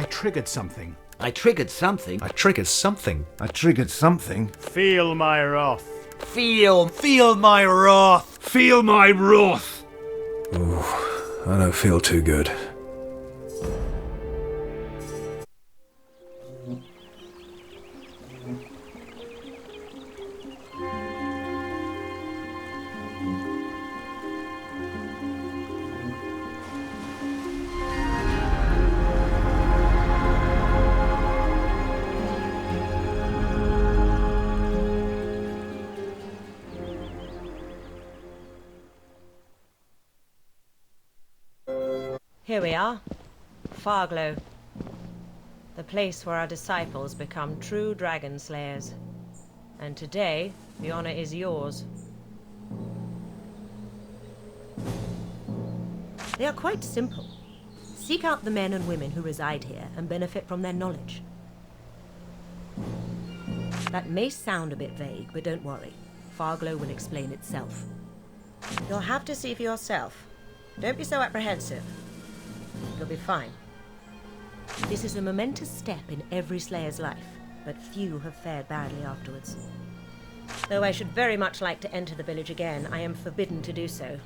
triggered something. I triggered something. I triggered something. I triggered something. Feel my wrath. Feel my wrath. Feel my wrath. Ooh, I don't feel too good. Here we are, Farglow, the place where our disciples become true dragon slayers. And today, the honor is yours. They are quite simple. Seek out the men and women who reside here and benefit from their knowledge. That may sound a bit vague, but don't worry. Farglow will explain itself. You'll have to see for yourself. Don't be so apprehensive. You'll be fine. This is a momentous step in every Slayer's life, but few have fared badly afterwards. Though I should very much like to enter the village again, I am forbidden to do so.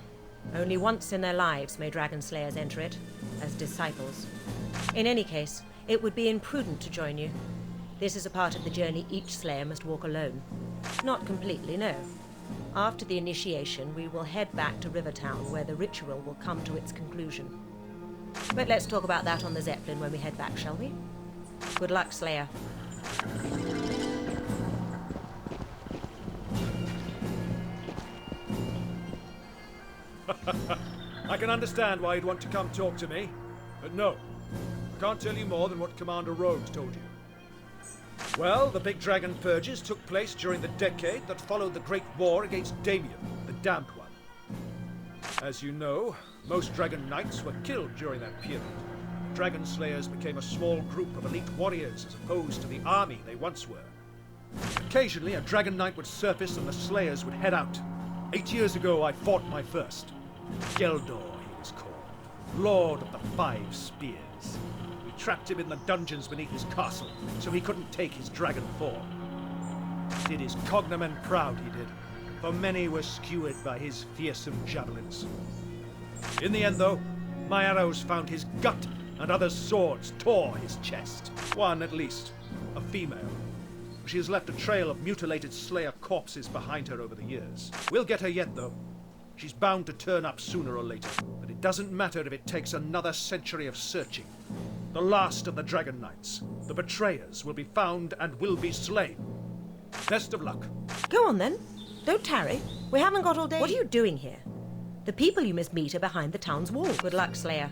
Only once in their lives may Dragon Slayers enter it, as disciples. In any case, it would be imprudent to join you. This is a part of the journey each Slayer must walk alone. Not completely, no. After the initiation, we will head back to Rivertown, where the ritual will come to its conclusion. But let's talk about that on the Zeppelin when we head back, shall we? Good luck, Slayer. I can understand why you'd want to come talk to me, but no. I can't tell you more than what Commander Rhodes told you. Well, the big dragon purges took place during the decade that followed the Great War against Damien, the Damned One. As you know, most Dragon Knights were killed during that period. Dragon Slayers became a small group of elite warriors as opposed to the army they once were. Occasionally, a Dragon Knight would surface and the Slayers would head out. 8 years ago, I fought my first. Geldor, he was called. Lord of the Five Spears. We trapped him in the dungeons beneath his castle, so he couldn't take his dragon form. Did his cognomen proud, he did, for many were skewered by his fearsome javelins. In the end, though, my arrows found his gut, and others' swords tore his chest. One, at least, a female. She has left a trail of mutilated Slayer corpses behind her over the years. We'll get her yet, though. She's bound to turn up sooner or later, but it doesn't matter if it takes another century of searching. The last of the Dragon Knights, the betrayers, will be found and will be slain. Best of luck. Go on then. Don't tarry. We haven't got all day. What are you doing here? The people you must meet are behind the town's wall. Good luck, Slayer.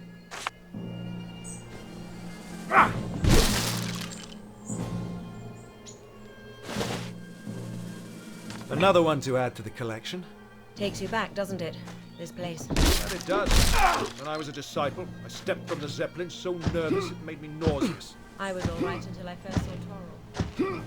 Ah! Another one to add to the collection. Takes you back, doesn't it? This place. That it does. When I was a disciple, I stepped from the Zeppelin so nervous it made me nauseous. I was all right until I first saw Toril.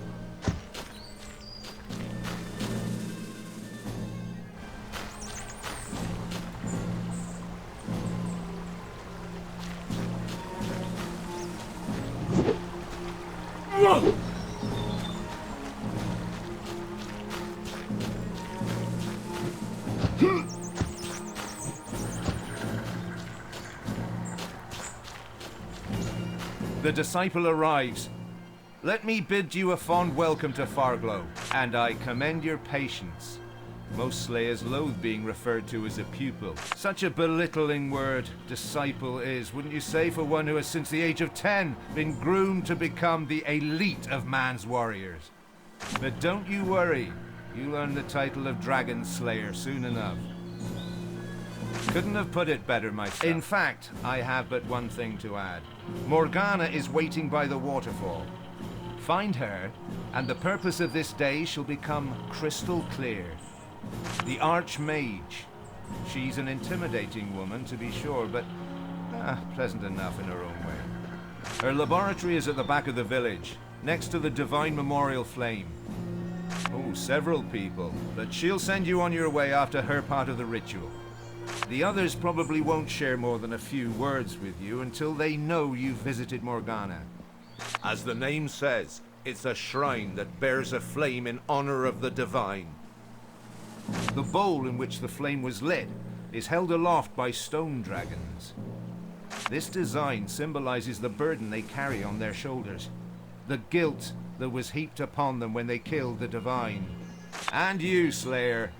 The disciple arrives. Let me bid you a fond welcome to Farglow, and I commend your patience. Most Slayers loathe being referred to as a pupil. Such a belittling word, disciple is, wouldn't you say, for one who has since the age of 10 been groomed to become the elite of man's warriors. But don't you worry, you'll earn the title of Dragon Slayer soon enough. Couldn't have put it better myself. In fact, I have but one thing to add. Morgana is waiting by the waterfall. Find her, and the purpose of this day shall become crystal clear. The Archmage. She's an intimidating woman, to be sure, but pleasant enough in her own way. Her laboratory is at the back of the village, next to the Divine Memorial Flame. Oh, several people, but she'll send you on your way after her part of the ritual. The others probably won't share more than a few words with you until they know you've visited Morgana. As the name says, it's a shrine that bears a flame in honor of the divine. The bowl in which the flame was lit is held aloft by stone dragons. This design symbolizes the burden they carry on their shoulders, the guilt that was heaped upon them when they killed the divine. And you, Slayer.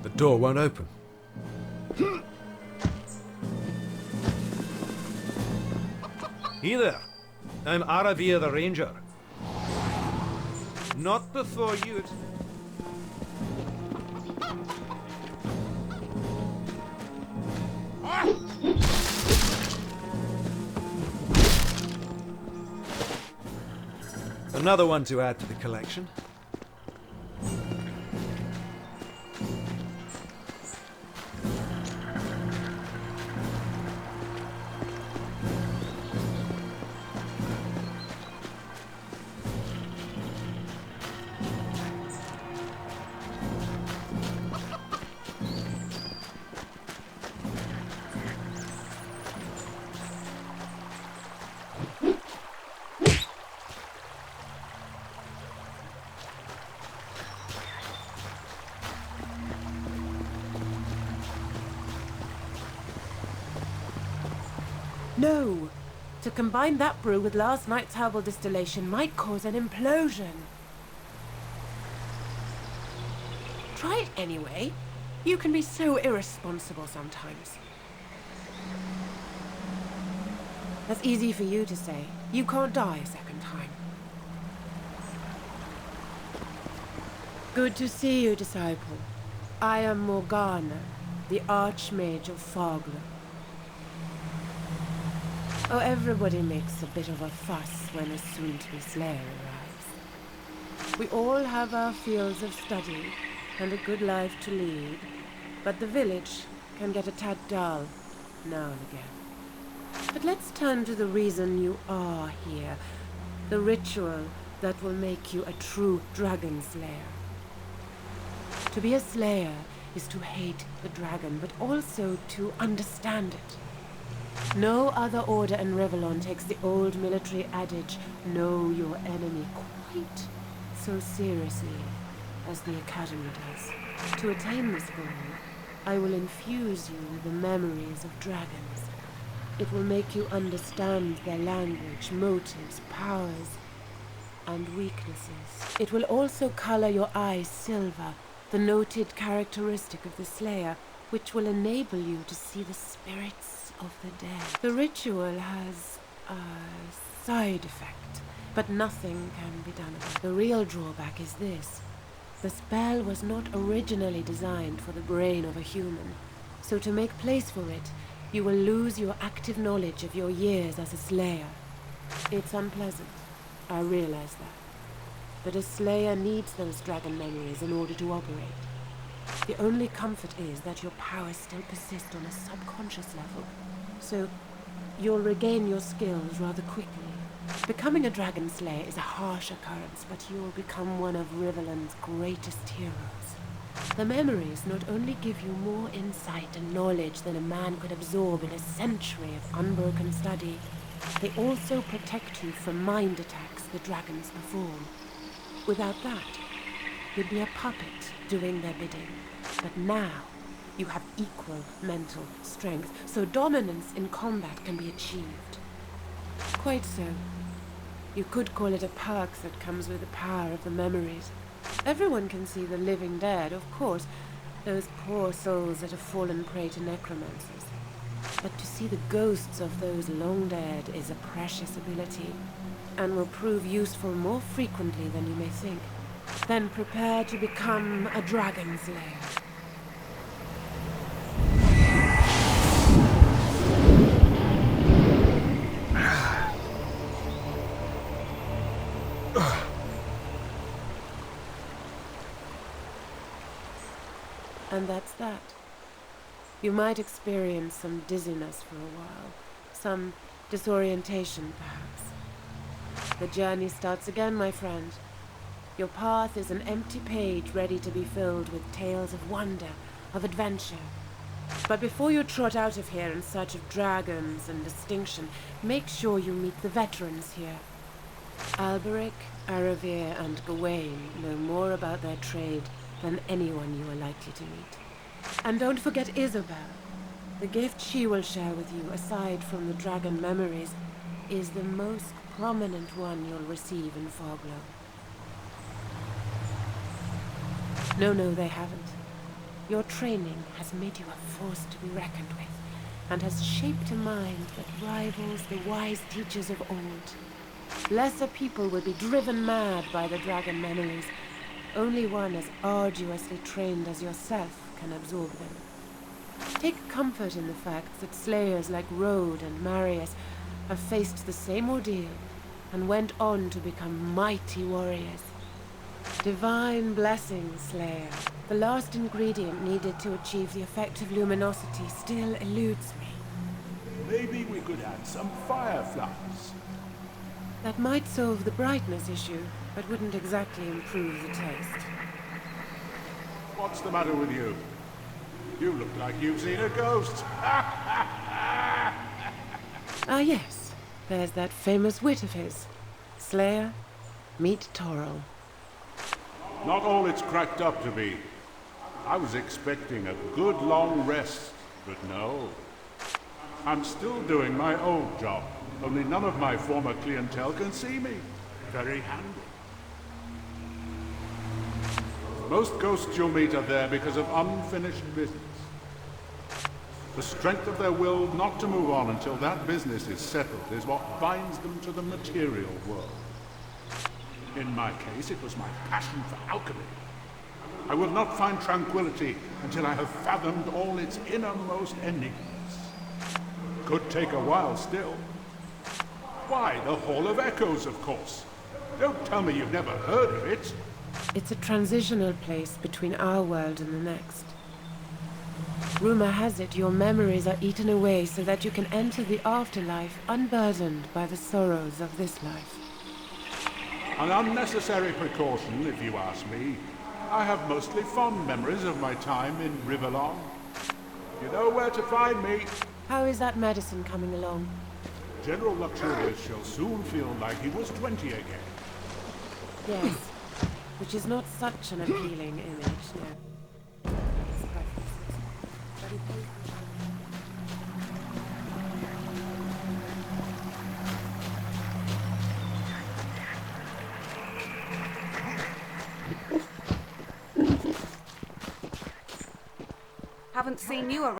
The door won't open. Hey there. I'm Aravia the Ranger. Not before you'd... Another one to add to the collection. No! To combine that brew with last night's herbal distillation might cause an implosion. Try it anyway. You can be so irresponsible sometimes. That's easy for you to say. You can't die a second time. Good to see you, disciple. I am Morgana, the Archmage of Farglow. Oh, everybody makes a bit of a fuss when a soon-to-be Slayer arrives. We all have our fields of study and a good life to lead, but the village can get a tad dull now and again. But let's turn to the reason you are here, the ritual that will make you a true dragon slayer. To be a slayer is to hate the dragon, but also to understand it. No other order in Revellon takes the old military adage, know your enemy, quite so seriously as the Academy does. To attain this goal, I will infuse you with the memories of dragons. It will make you understand their language, motives, powers, and weaknesses. It will also color your eyes silver, the noted characteristic of the Slayer, which will enable you to see the spirits of the dead. The ritual has a side effect, but nothing can be done about it. The real drawback is this. The spell was not originally designed for the brain of a human, so to make place for it, you will lose your active knowledge of your years as a Slayer. It's unpleasant, I realize that. But a Slayer needs those dragon memories in order to operate. The only comfort is that your powers still persist on a subconscious level, so you'll regain your skills rather quickly. Becoming a dragon slayer is a harsh occurrence, but you'll become one of Rivellon's greatest heroes. The memories not only give you more insight and knowledge than a man could absorb in a century of unbroken study, they also protect you from mind attacks the dragons perform. Without that, you'd be a puppet doing their bidding. But now, you have equal mental strength, so dominance in combat can be achieved. Quite so. You could call it a perk that comes with the power of the memories. Everyone can see the living dead, of course, those poor souls that have fallen prey to necromancers. But to see the ghosts of those long dead is a precious ability, and will prove useful more frequently than you may think. Then prepare to become a dragon slayer. And that's that. You might experience some dizziness for a while, some disorientation, perhaps. The journey starts again, my friend. Your path is an empty page ready to be filled with tales of wonder, of adventure. But before you trot out of here in search of dragons and distinction, make sure you meet the veterans here. Alberic, Aravir, and Gawain know more about their trade than anyone you are likely to meet. And don't forget Isabel. The gift she will share with you, aside from the dragon memories, is the most prominent one you'll receive in Farglow. No, they haven't. Your training has made you a force to be reckoned with, and has shaped a mind that rivals the wise teachers of old. Lesser people will be driven mad by the dragon memories. Only one as arduously trained as yourself can absorb them. Take comfort in the fact that slayers like Rode and Marius have faced the same ordeal and went on to become mighty warriors. Divine blessings, Slayer. The last ingredient needed to achieve the effect of luminosity still eludes me. Maybe we could add some fireflies. That might solve the brightness issue, but wouldn't exactly improve the taste. What's the matter with you? You look like you've seen a ghost. Ah yes, there's that famous wit of his. Slayer, meet Toril. Not all it's cracked up to be. I was expecting a good long rest, but no. I'm still doing my old job, only none of my former clientele can see me. Very handy. Most ghosts you'll meet are there because of unfinished business. The strength of their will not to move on until that business is settled is what binds them to the material world. In my case, it was my passion for alchemy. I will not find tranquility until I have fathomed all its innermost enigmas. Could take a while still. Why, the Hall of Echoes, of course. Don't tell me you've never heard of it. It's a transitional place between our world and the next. Rumor has it your memories are eaten away so that you can enter the afterlife unburdened by the sorrows of this life. An unnecessary precaution, if you ask me. I have mostly fond memories of my time in Rivellon. You know where to find me. How is that medicine coming along? General Luxurious shall soon feel like he was 20 again. Yes, which is not such an appealing image, no. His preferences. But he pays Haven't seen you around.